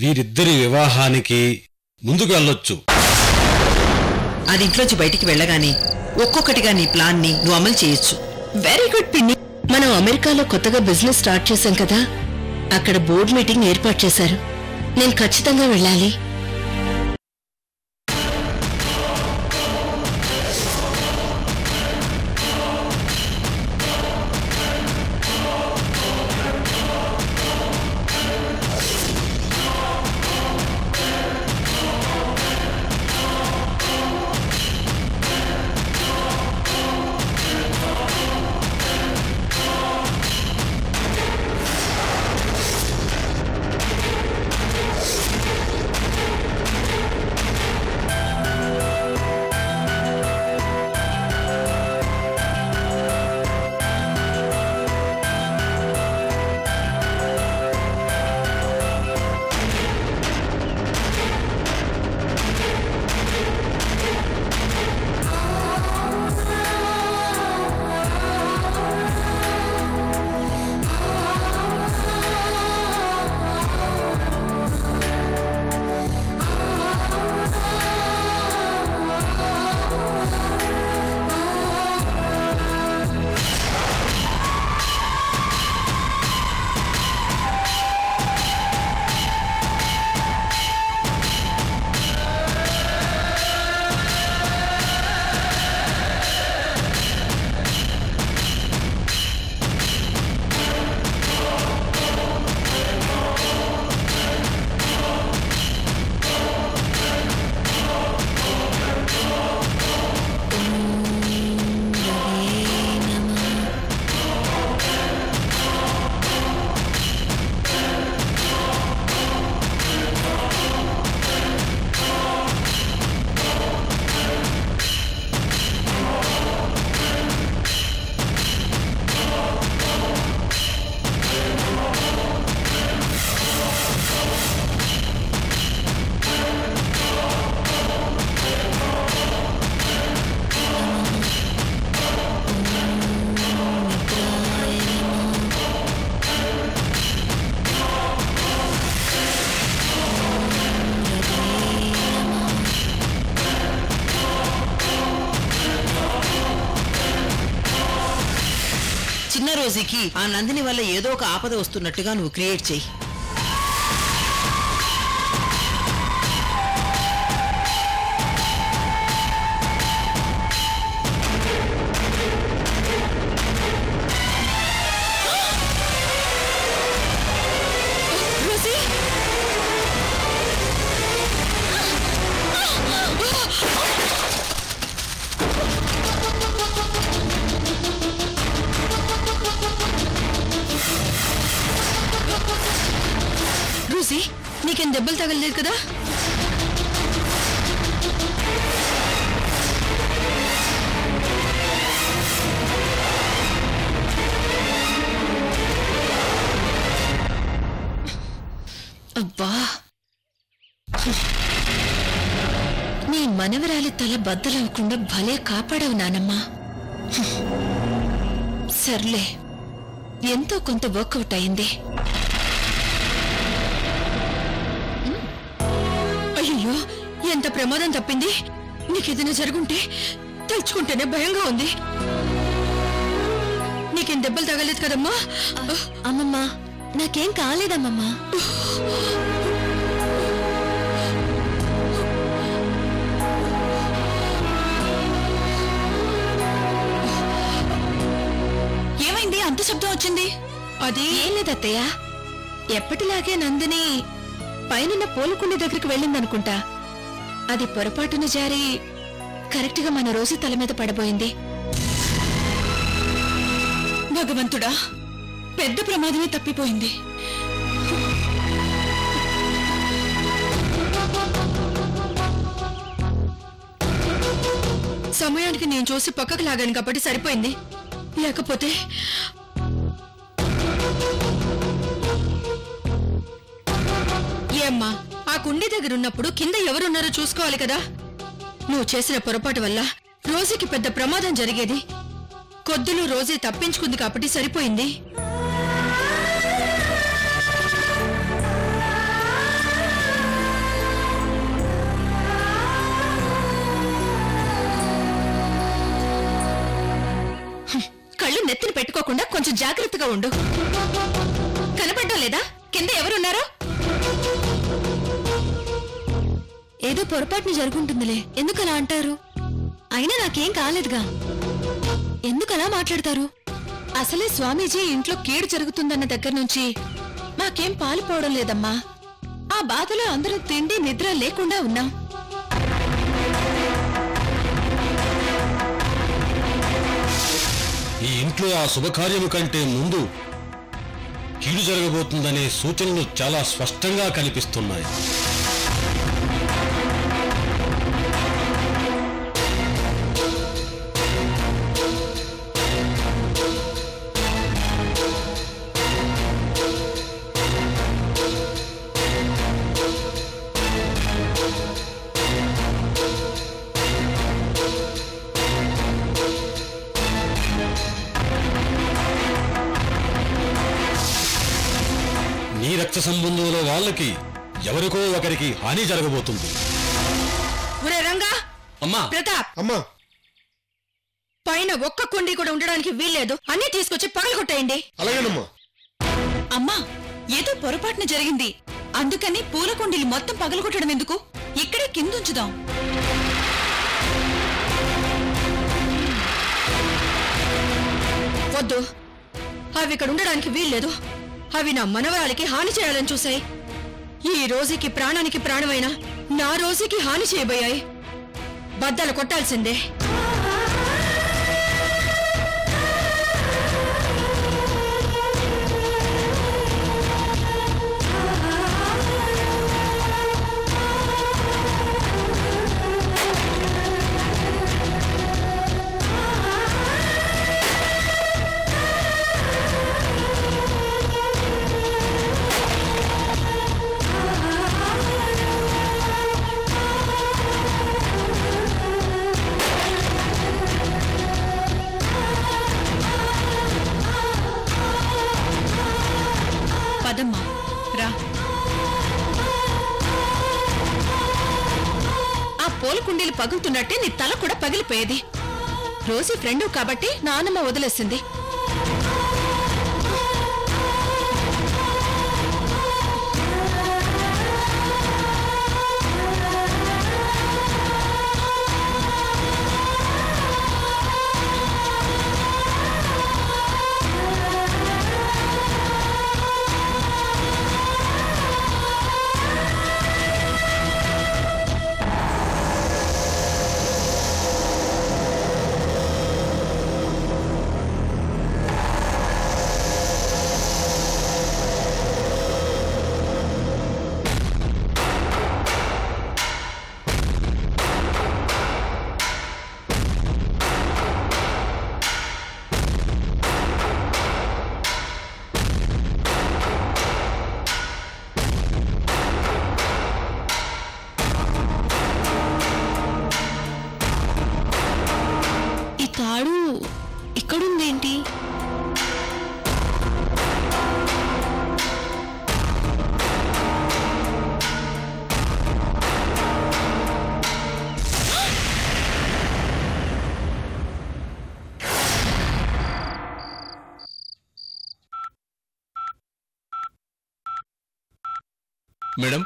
వీరిద్దరి వివాహానికి ముందుకు వెళ్ళొచ్చు. అది ఇంట్లోంచి బయటికి వెళ్ళగానే ఒక్కొక్కటిగా నీ ప్లాన్ ని నువ్వు అమలు చేయొచ్చు. వెరీ గుడ్ పిన్ని. మనం అమెరికాలో కొత్తగా బిజినెస్ స్టార్ట్ చేశాం కదా, అక్కడ బోర్డు మీటింగ్ ఏర్పాటు చేశారు. నేను ఖచ్చితంగా వెళ్ళాలి. చిన్న రోజుకి ఆ నందిని వల్ల ఏదో ఒక ఆపద వస్తున్నట్టుగా నువ్వు క్రియేట్ చెయ్యి. నీకేం దెబ్బలు తగలలేదు కదా? అబ్బా, నీ మనవరాలి తల బద్దలవకుండా భలే కాపాడవు నానమ్మా. సర్లే, ఎంతో కొంత వర్కౌట్ అయింది. అయ్యో, ఎంత ప్రమాదం తప్పింది. నీకేదైనా జరుగుంటే తలుచుకుంటేనే భయంగా ఉంది. నీకేం దెబ్బలు తగలేదు కదమ్మా? అమ్మమ్మా, నాకేం కాలేదమ్మమ్మా. ఏమైంది? అంత శబ్దం వచ్చింది. అది ఏం లేదత్తయ్య, ఎప్పటిలాగే నందిని పైన పూలకుండి దగ్గరికి వెళ్ళిందనుకుంటా. అది పొరపాటున జారి కరెక్ట్ గా మన రోజు తల మీద పడబోయింది. భగవంతుడా, పెద్ద ప్రమాదమే తప్పిపోయింది. సమయానికి నేను చూసి పక్కకు లాగాను కాబట్టి సరిపోయింది. లేకపోతే ఏమ్మా, ఆ కుండీ దగ్గర ఉన్నప్పుడు కింద ఎవరున్నారో చూసుకోవాలి కదా. నువ్వు చేసిన పొరపాటు వల్ల రోజుకి పెద్ద ప్రమాదం జరిగేది. కొద్దులు రోజే తప్పించుకుంది కాబట్టి సరిపోయింది. పడిపోకుండా కొంచెం జాగ్రత్తగా ఉండు. కనపడ్డం లేదా కింద ఎవరున్నారో? ఏదో పొరపాటున జరుగుంటుందిలే, ఎందుకలా అంటారు? అయినా నాకేం కాలేదుగా, ఎందుకలా మాట్లాడతారు? అసలే స్వామీజీ ఇంట్లో కీడు జరుగుతుందన్న దగ్గర నుంచి మాకేం పాలుపోవడం లేదమ్మా. ఆ బాధలో అందరూ తిండి నిద్ర లేకుండా ఉన్నాం. ఈ ఇంట్లో ఆ శుభకార్యము కంటే ముందు కీడు జరగబోతుందనే సూచనలు చాలా స్పష్టంగా కనిపిస్తున్నాయి. నీ రక్త సంబంధంలో వాళ్ళకి ఎవరికో ఒకరికి హాని జరగబోతుంది. ఒరే రంగా, అమ్మా, ప్రతాప్, అమ్మా, పైన ఒక్క కుండీ కూడా ఉండడానికి వీల్లేదు, అన్నీ తీసుకొచ్చి పగలగొట్టేయండి. అలాగేనమ్మా. అమ్మా, ఏదో పొరపాటున జరిగింది, అందుకని పూల కుండీలు మొత్తం పగలగొట్టడం ఎందుకు? ఇక్కడే కిందుంచుదాం. వద్దు, అవి ఇక్కడ ఉండడానికి వీల్లేదు. అవి నా మనవరాలికి హాని చేయాలని చూశాయి. ఈ రోజుకి ప్రాణానికి ప్రాణమైన నా రోజుకి హాని చేయబోయాయి. బద్దలు కొట్టాల్సిందే. పదమ్మా, రా. ఆ పూల కుండీలు పగులుతున్నట్టే నీ తల కూడా పగిలిపోయేది. రోజు ఫ్రెండు కాబట్టి నానమ్మ వదిలేసింది. తాడు ఇక్కడుందేంటి? మేడం,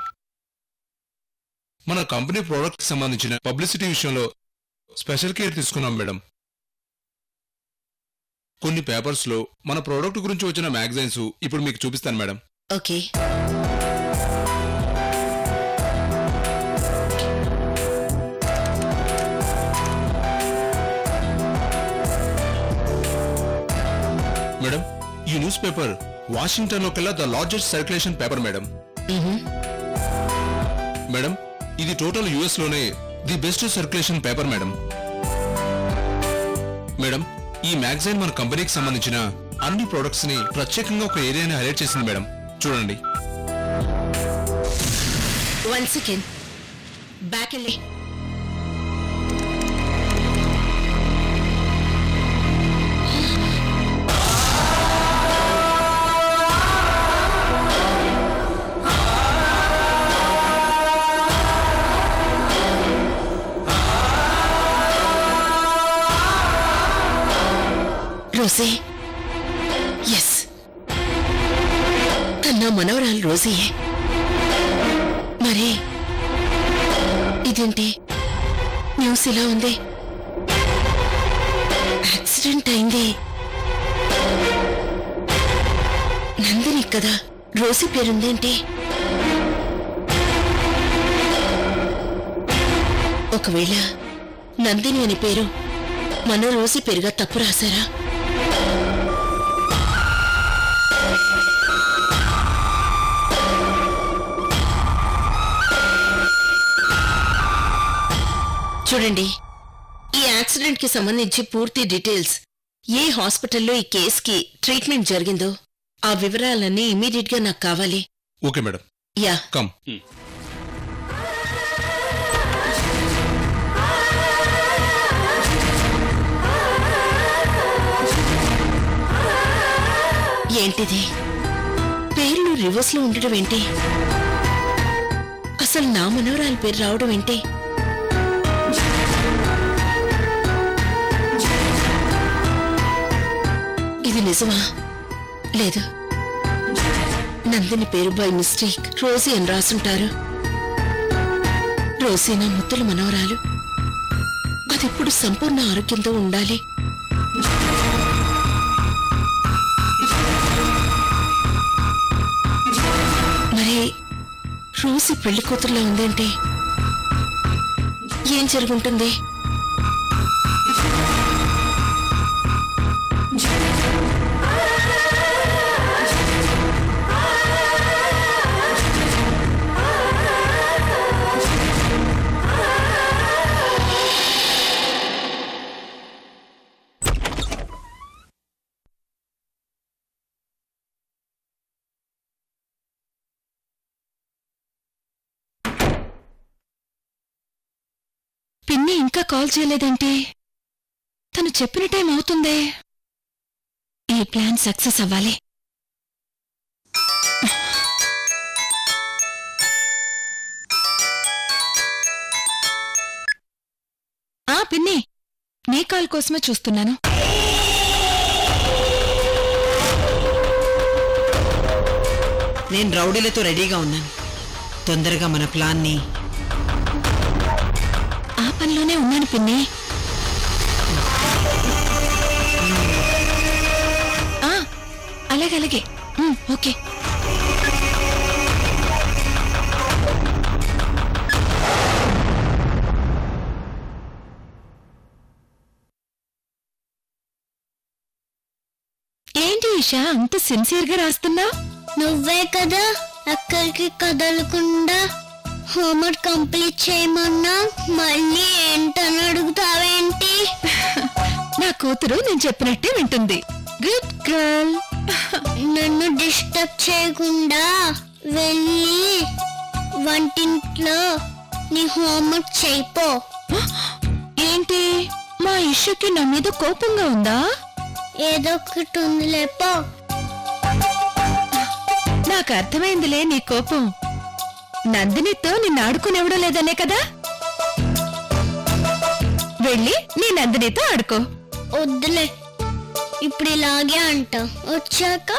మన కంపెనీ ప్రోడక్ట్ సంబంధించిన పబ్లిసిటీ విషయంలో స్పెషల్ కేర్ తీసుకున్నాం మేడం. కొన్ని పేపర్స్ లో మన ప్రోడక్ట్ గురించి వచ్చిన మ్యాగజైన్స్ ఇప్పుడు మీకు చూపిస్తాను మేడం. ఓకే. మేడం, ఈ న్యూస్ పేపర్ వాషింగ్టన్ లో కల్లా the largest circulation paper madam. Madam, ఇది టోటల్ యుఎస్ లోనే the best circulation paper madam. Madam, ఈ మ్యాగజైన్ మన కంపెనీకి సంబంధించిన అన్ని ప్రొడక్ట్స్ ని ప్రత్యేకంగా ఒక ఏరియాని హైలైట్ చేసింది మేడం. చూడండి. 1 సెకండ్, బ్యాక్ వెళ్ళి. రోసే, రోజీయే. మరి ఇదేంటి న్యూస్ ఇలా ఉంది? యాక్సిడెంట్ అయింది. నందిని కదా, రోజీ పేరుందేంటి? ఒకవేళ నందిని అని పేరు మన రోజీ పేరుగా తప్పు రాశారా? చూడండి, ఈ యాక్సిడెంట్ కి సంబంధించి పూర్తి డీటెయిల్స్, ఏ హాస్పిటల్లో ఈ కేసుకి ట్రీట్మెంట్ జరిగిందో ఆ వివరాలన్నీ ఇమీడియట్ గా నాకు కావాలి. Okay madam. Yeah, come. ఏంటిది? పేర్లు రివర్స్ లో ఉండడం ఏంటి? అసలు నా మనవరాలి పేరు రావడం ఏంటి? ఇది నిజమా? లేదు, నందిని పేరు బై మిస్టేక్ రోజీ అని రాసుంటారు. రోజీ నా ముద్దుల మనవరాలు. అదిప్పుడు సంపూర్ణ ఆరోగ్యంతో ఉండాలి. మరి రోజీ పెళ్లి కూతురులా ఉందేంటి? ఏం జరుగుంటుంది? పిన్ని ఇంకా కాల్ చేయలేదేంటి? తను చెప్పిన టైం అవుతుందే. ఈ ప్లాన్ సక్సెస్ అవ్వాలి. పిన్ని, నీ కాల్ కోసమే చూస్తున్నాను. నేను రౌడీలతో రెడీగా ఉన్నాను. తొందరగా మన ప్లాన్ని. ఆ పనిలోనే ఉన్నాను పిన్ని. అలాగే ఓకే. ఏంటి ఈషా అంత సిన్సియర్గా రాస్తున్నా? నువ్వే కదా అక్కడికి కదలకుండా హోంవర్క్ కంప్లీట్ చేయమన్నా, మళ్ళీ ఏంటని అడుగుతావేంటి? నా కూతురు నేను చెప్పినట్టే వింటుంది. Good girl. నన్ను డిస్టర్బ్ చేయకుండా వెళ్ళి వంటింట్లో నీ హోంవర్క్ చేయిపో. ఏంటి, మా ఇష్యూకి నా మీద కోపంగా ఉందా? ఏదో ఒకటి ఉంది లేపో. నాకు అర్థమైందిలే నీ కోపం. నందినితో నిన్ను ఆడుకునివ్వడం లేదనే కదా? వెళ్ళి నీ నందినితో ఆడుకో. వద్దులే, ఇప్పుడు ఇలాగే అంటా. వచ్చాక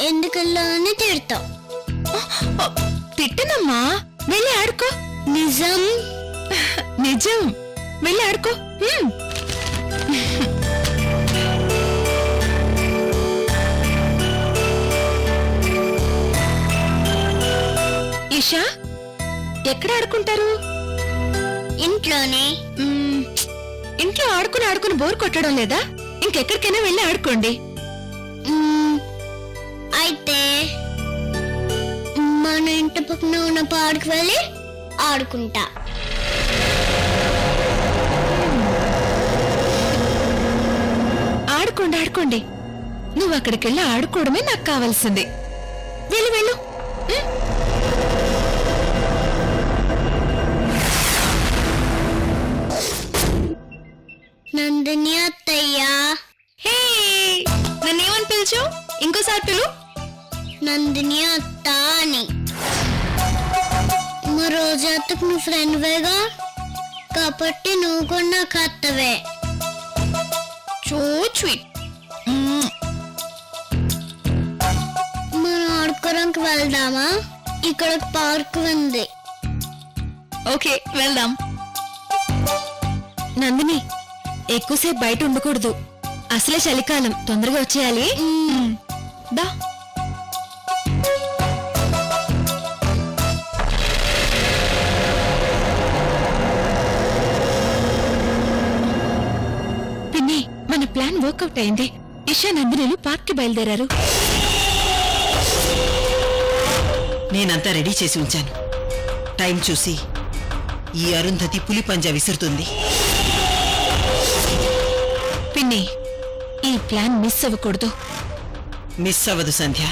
ఎందుకల్లా అని తిడతా. తిట్టనమ్మా, వెళ్ళి ఆడుకో. నిజం నిజం, వెళ్ళి ఆడుకో. ఈషా, ఎక్కడ ఆడుకుంటారు? ఇంట్లోనే. ఇంట్లో ఆడుకుని బోర్ కొట్టడం లేదా? ఇంకెక్కడికైనా వెళ్ళి ఆడుకోండి. అయితే మన ఇంటి పక్కన ఉన్న పార్క్ వెళ్ళి ఆడుకుంటా. ఆడుకోండి. నువ్వు అక్కడికెళ్ళి ఆడుకోవడమే నాకు కావాల్సింది. వెళ్ళు. నందిని అత్తయ్యా. హే, నన్నేమని పిలిచావు? ఇంకోసారి పిలు. నందిని అత్త అని. మా రోజాతకు నువ్వు ఫ్రెండ్వేగా, కాబట్టి నువ్వు కూడా నాకు అత్తవే. స్వీట్. మనం ఆడుకోవడానికి వెళ్దామా? ఇక్కడ పార్క్ ఉంది. ఓకే వెళ్దాం. నందిని ఎక్కువసేపు బయట ఉండకూడదు, అసలే చలికాలం, తొందరగా వచ్చేయాలి. దా. పిన్ని, మన ప్లాన్ వర్కౌట్ అయింది. ఇషా నందినిలు పార్క్ కి బయలుదేరారు. నేనంతా రెడీ చేసి ఉంచాను. టైం చూసి ఈ అరుంధతి పులి పంజా విసురుతుంది. పిన్ని, ఈ ప్లాన్ మిస్ అవ్వకూడదు. మిస్ అవ్వదు సంధ్య.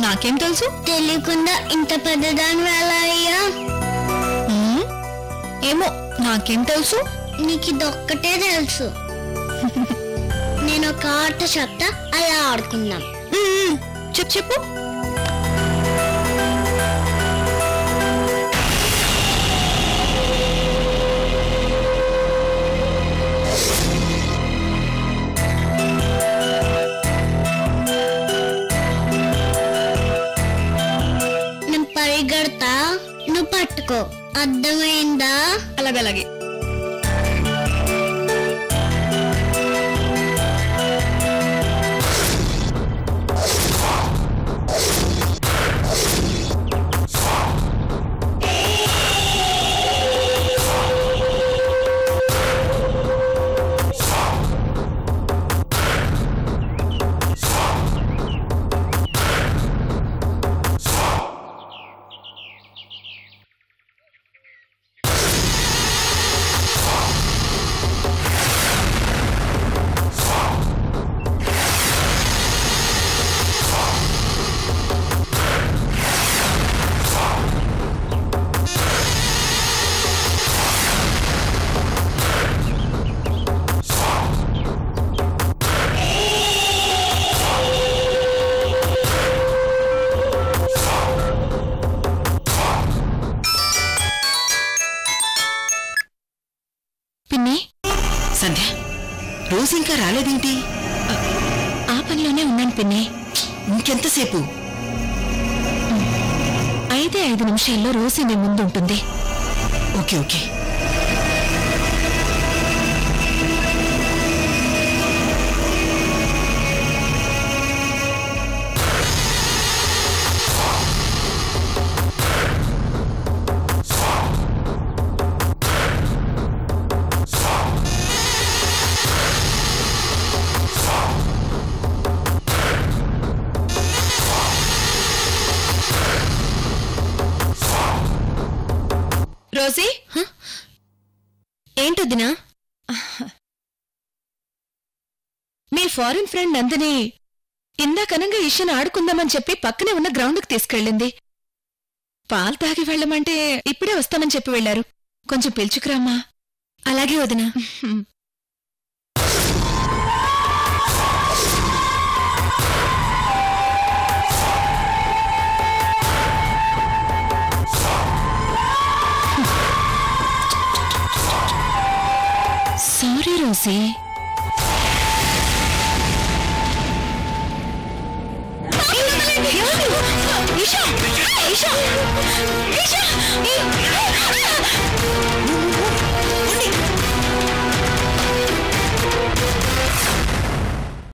నాకేం తెలుసు? తెలియకుండా ఇంత పెద్దదాని ఎలా అయ్యా? ఏమో, నాకేం తెలుసు? నీకు ఇదొక్కటే తెలుసు. నేను ఒక ఆట చెప్తా, అలా ఆడుకుందాం. చెప్పు. పరిగెడతా, నువ్వు పట్టుకో. అర్థమైందా? అలాగే. సంధ్య, రోజు ఇంకా రాలేదేంటి? ఆ పనిలోనే ఉన్నాను పిన్ని. ఇంకెంతసేపు? 5 నిమిషాల్లో రోజు నీ ముందు ఉంటుంది. ఓకే. రోజీ, ఏంటొద్దినా? మీ ఫారెన్ ఫ్రెండ్ నందిని ఇందాకనంగా ఇషను ఆడుకుందామని చెప్పి పక్కనే ఉన్న గ్రౌండ్కి తీసుకెళ్ళింది. పాలు తాగి వెళ్ళమంటే ఇప్పుడే వస్తామని చెప్పి వెళ్లారు. కొంచెం పిలుచుకురామ్మా. అలాగే వదినా. Sorry Rosie.